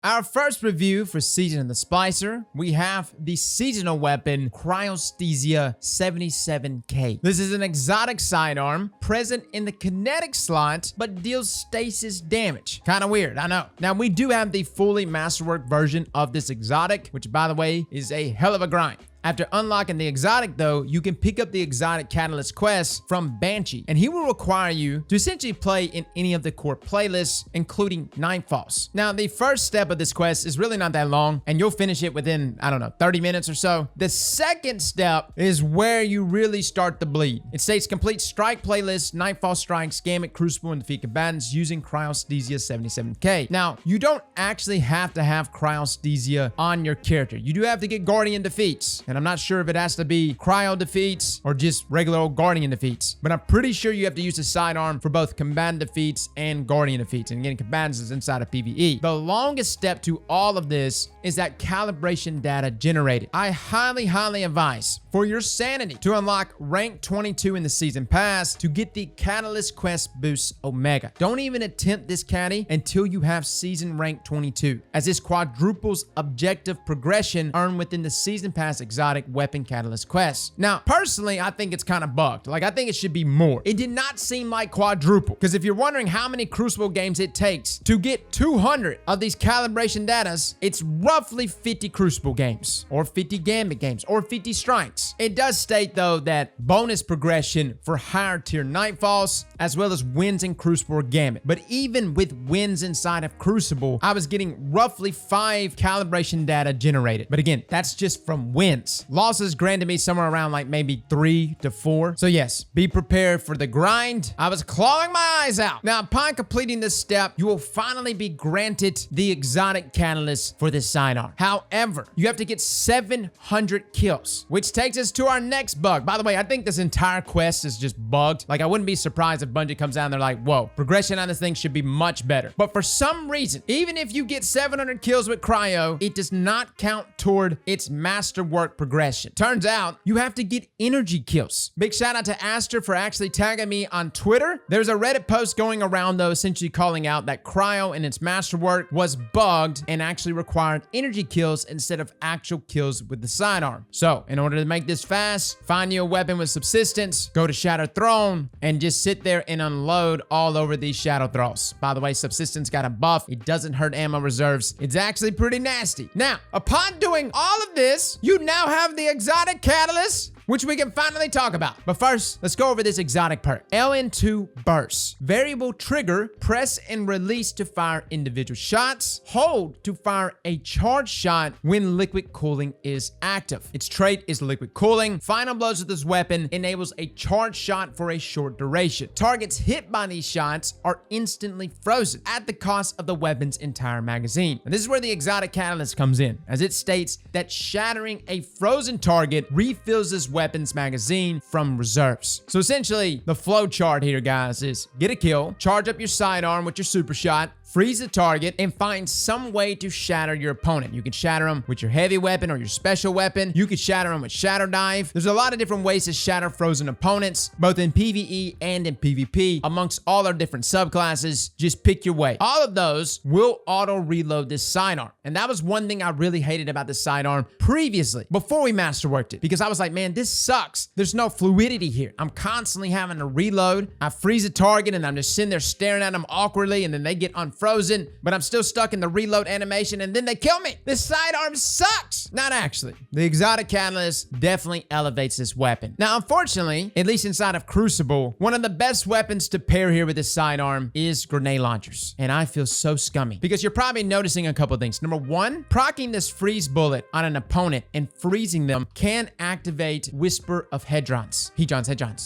Our first review for Season of the Splicer, we have the seasonal weapon Cryosthesia 77k. This is an exotic sidearm present in the kinetic slot, but deals stasis damage. Kind of weird, I know. Now, we do have the fully masterwork version of this exotic, which, by the way, is a hell of a grind. After unlocking the exotic, though, you can pick up the exotic catalyst quest from Banshee, and he will require you to essentially play in any of the core playlists, including Nightfalls. Now, the first step of this quest is really not that long, and you'll finish it within, I don't know, 30 minutes or so. The second step is where you really start to bleed. It states complete strike playlist, Nightfall strikes, Gambit, Crucible, and defeat combatants using Cryosthesia 77k. Now, you don't actually have to have Cryosthesia on your character. You do have to get Guardian defeats. And I'm not sure if it has to be cryo defeats or just regular old Guardian defeats. But I'm pretty sure you have to use the sidearm for both combatant defeats and Guardian defeats. And again, combatants is inside of PVE. The longest step to all of this is that calibration data generated. I highly advise for your sanity to unlock rank 22 in the season pass to get the Catalyst Quest Boost Omega. Don't even attempt this caddy until you have season rank 22, as this quadruples objective progression earned within the season pass exotic weapon catalyst quest. Now, personally, I think it's kind of bugged. Like, I think it should be more. It did not seem like quadruple, because if you're wondering how many Crucible games it takes to get 200 of these calibration datas, it's roughly 50 Crucible games, or 50 Gambit games, or 50 strikes. It does state, though, that bonus progression for higher tier Nightfalls, as well as wins in Crucible or Gambit. But even with wins inside of Crucible, I was getting roughly 5 calibration data generated. But again, that's just from wins. Losses granted me somewhere around like maybe 3 to 4. So yes, be prepared for the grind. I was clawing my eyes out. Now, upon completing this step, you will finally be granted the exotic catalyst for this sidearm. However, you have to get 700 kills, which takes us to our next bug. By the way, I think this entire quest is just bugged. Like, I wouldn't be surprised if Bungie comes out and they're like, whoa, progression on this thing should be much better. But for some reason, even if you get 700 kills with Cryo, it does not count toward its masterwork progression. Turns out you have to get energy kills. Big shout out to Aster for actually tagging me on Twitter. There's a Reddit post going around, though, essentially calling out that Cryo in its masterwork was bugged and actually required energy kills instead of actual kills with the sidearm. So in order to make this fast, find you a weapon with subsistence, go to Shadow Throne, and just sit there and unload all over these Shadow Thralls. By the way, subsistence got a buff. It doesn't hurt ammo reserves. It's actually pretty nasty. Now, upon doing all of this, you now have the exotic catalyst, which we can finally talk about. But first, let's go over this exotic perk. LN2 Burst. Variable trigger, press and release to fire individual shots. Hold to fire a charged shot when liquid cooling is active. Its trait is liquid cooling. Final blows of this weapon enables a charged shot for a short duration. Targets hit by these shots are instantly frozen at the cost of the weapon's entire magazine. And this is where the exotic catalyst comes in, as it states that shattering a frozen target refills this weapon's magazine from reserves. So essentially, the flow chart here, guys, is get a kill, charge up your sidearm with your super shot, freeze the target, and find some way to shatter your opponent. You can shatter them with your heavy weapon or your special weapon. You can shatter them with Shadow Dive. There's a lot of different ways to shatter frozen opponents, both in PvE and in PvP, amongst all our different subclasses. Just pick your way. All of those will auto-reload this sidearm. And that was one thing I really hated about this sidearm previously, before we masterworked it, because I was like, man, this sucks. There's no fluidity here. I'm constantly having to reload. I freeze a target, and I'm just sitting there staring at them awkwardly, and then they get unfrozen, but I'm still stuck in the reload animation, and then they kill me. This sidearm sucks. Not actually. The exotic catalyst definitely elevates this weapon. Now, unfortunately, at least inside of Crucible, one of the best weapons to pair here with this sidearm is grenade launchers. And I feel so scummy, because you're probably noticing a couple things. Number one, proccing this freeze bullet on an opponent and freezing them can activate Whisper of Hedrons,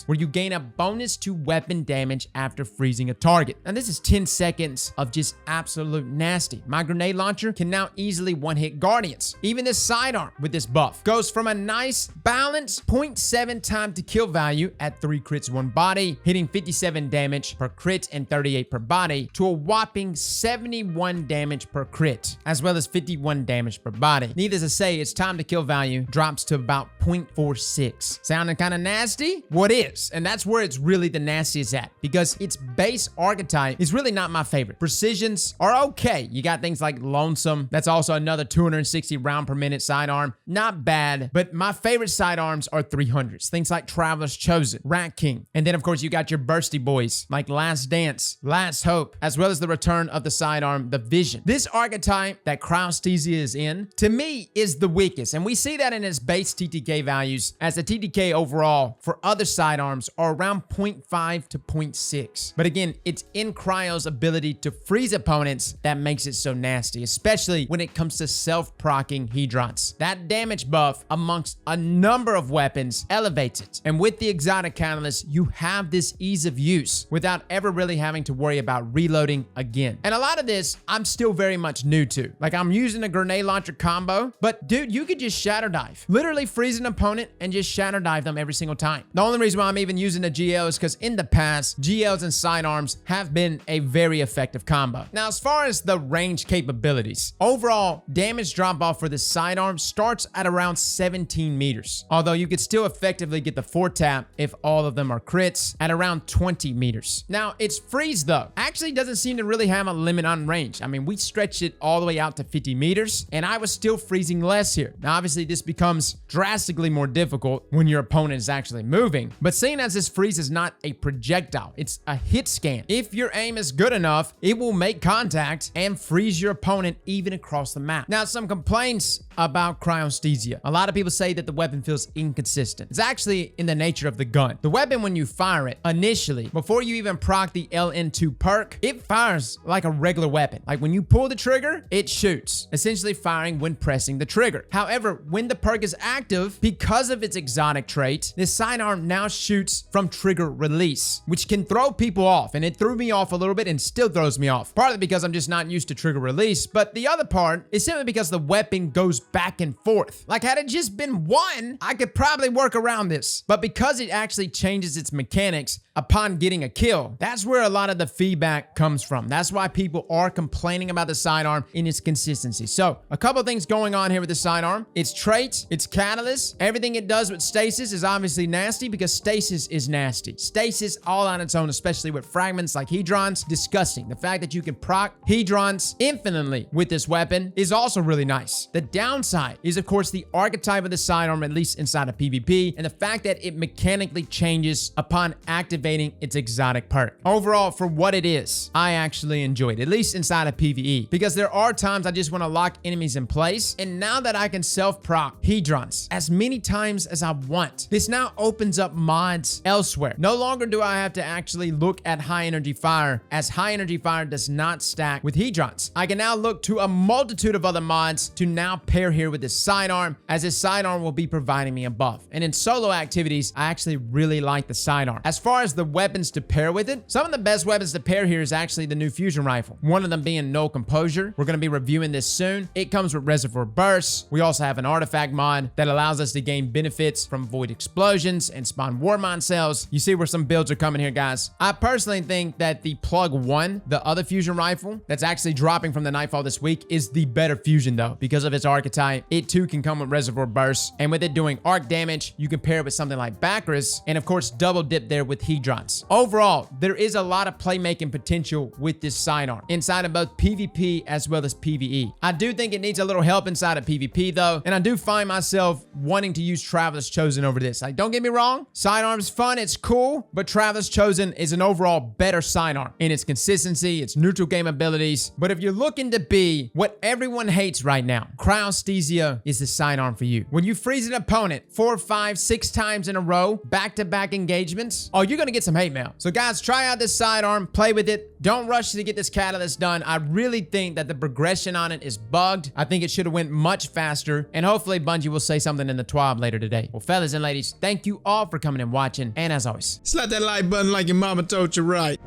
where you gain a bonus to weapon damage after freezing a target. And this is 10 seconds of just absolute nasty. My grenade launcher can now easily one-hit Guardians. Even this sidearm with this buff goes from a nice balanced 0.7 time to kill value at 3 crits 1 body, hitting 57 damage per crit and 38 per body, to a whopping 71 damage per crit, as well as 51 damage per body. Needless to say, its time to kill value drops to about 0.46. Sounding kind of nasty? What is? And that's where it's really the nastiest at, because its base archetype is really not my favorite. Precision visions are okay. You got things like Lonesome. That's also another 260 round per minute sidearm. Not bad, but my favorite sidearms are 300s. Things like Traveler's Chosen, Rat King. And then, of course, you got your bursty boys like Last Dance, Last Hope, as well as the return of the sidearm, the Vision. This archetype that Cryosthesia is in, to me, is the weakest. And we see that in its base TTK values, as the TTK overall for other sidearms are around 0.5 to 0.6. But again, it's in Cryo's ability to freeze opponents that makes it so nasty, especially when it comes to self-proccing Hedrons. That damage buff amongst a number of weapons elevates it. And with the exotic catalyst, you have this ease of use without ever really having to worry about reloading again. And a lot of this, I'm still very much new to. Like, I'm using a grenade launcher combo, but dude, you could just shadow dive. Literally freeze an opponent and just shadow dive them every single time. The only reason why I'm even using a GL is because in the past, GLs and sidearms have been a very effective combo. Now, as far as the range capabilities, overall damage drop off for the sidearm starts at around 17 meters. Although you could still effectively get the 4-tap if all of them are crits at around 20 meters. Now, its freeze though actually doesn't seem to really have a limit on range. I mean, we stretched it all the way out to 50 meters and I was still freezing less here. Now, obviously this becomes drastically more difficult when your opponent is actually moving, but seeing as this freeze is not a projectile, it's a hit scan. If your aim is good enough, it will make contact and freeze your opponent even across the map. Now, some complaints about Cryosthesia. A lot of people say that the weapon feels inconsistent. It's actually in the nature of the gun. The weapon, when you fire it initially, before you even proc the LN2 perk, it fires like a regular weapon. Like when you pull the trigger, it shoots, essentially firing when pressing the trigger. However, when the perk is active, because of its exotic trait, this sidearm now shoots from trigger release, which can throw people off. And it threw me off a little bit and still throws me off. Partly because I'm just not used to trigger release, but the other part is simply because the weapon goes back and forth. Like, had it just been one, I could probably work around this. But because it actually changes its mechanics upon getting a kill, that's where a lot of the feedback comes from. That's why people are complaining about the sidearm in its consistency. So, a couple of things going on here with the sidearm. Its traits, its catalyst, everything it does with stasis is obviously nasty because stasis is nasty. Stasis all on its own, especially with fragments like Hedrons, disgusting. The fact that you can proc Hedrons infinitely with this weapon is also really nice. The downside is, of course, the archetype of the sidearm, at least inside of PvP, and the fact that it mechanically changes upon activating its exotic perk. Overall, for what it is, I actually enjoyed it, at least inside of PvE, because there are times I just want to lock enemies in place, and now that I can self-proc Hedrons as many times as I want, this now opens up mods elsewhere. No longer do I have to actually look at high energy fire, as high energy fire does not stack with Hedrons. I can now look to a multitude of other mods to now pair here with this sidearm, as this sidearm will be providing me a buff. And in solo activities, I actually really like the sidearm. As far as the weapons to pair with it, some of the best weapons to pair here is actually the new fusion rifle. One of them being No Composure. We're going to be reviewing this soon. It comes with Reservoir Bursts. We also have an artifact mod that allows us to gain benefits from void explosions and spawn Warmon cells. You see where some builds are coming here, guys. I personally think that the Plug 1, the other fusion rifle that's actually dropping from the Nightfall this week, is the better fusion though, because of its archetype. It too can come with Reservoir Bursts, and with it doing arc damage, you can pair it with something like Bacchus, and of course double dip there with Hedrons. Overall, there is a lot of playmaking potential with this sidearm inside of both PvP as well as PvE. I do think it needs a little help inside of PvP though, and I do find myself wanting to use Traveler's Chosen over this. Like, don't get me wrong, sidearm's fun, it's cool, but Traveler's Chosen is an overall better sidearm in its consistency, its neutral game abilities. But if you're looking to be what everyone hates right now, Cryosthesia is the sidearm for you. When you freeze an opponent 4, 5, 6 times in a row, back-to-back engagements, oh, you're gonna get some hate mail. So guys, try out this sidearm, play with it. Don't rush to get this catalyst done. I really think that the progression on it is bugged. I think it should have went much faster, and hopefully Bungie will say something in the TWAB later today. Well, fellas and ladies, thank you all for coming and watching, and as always, slap that like button like your mama told you right.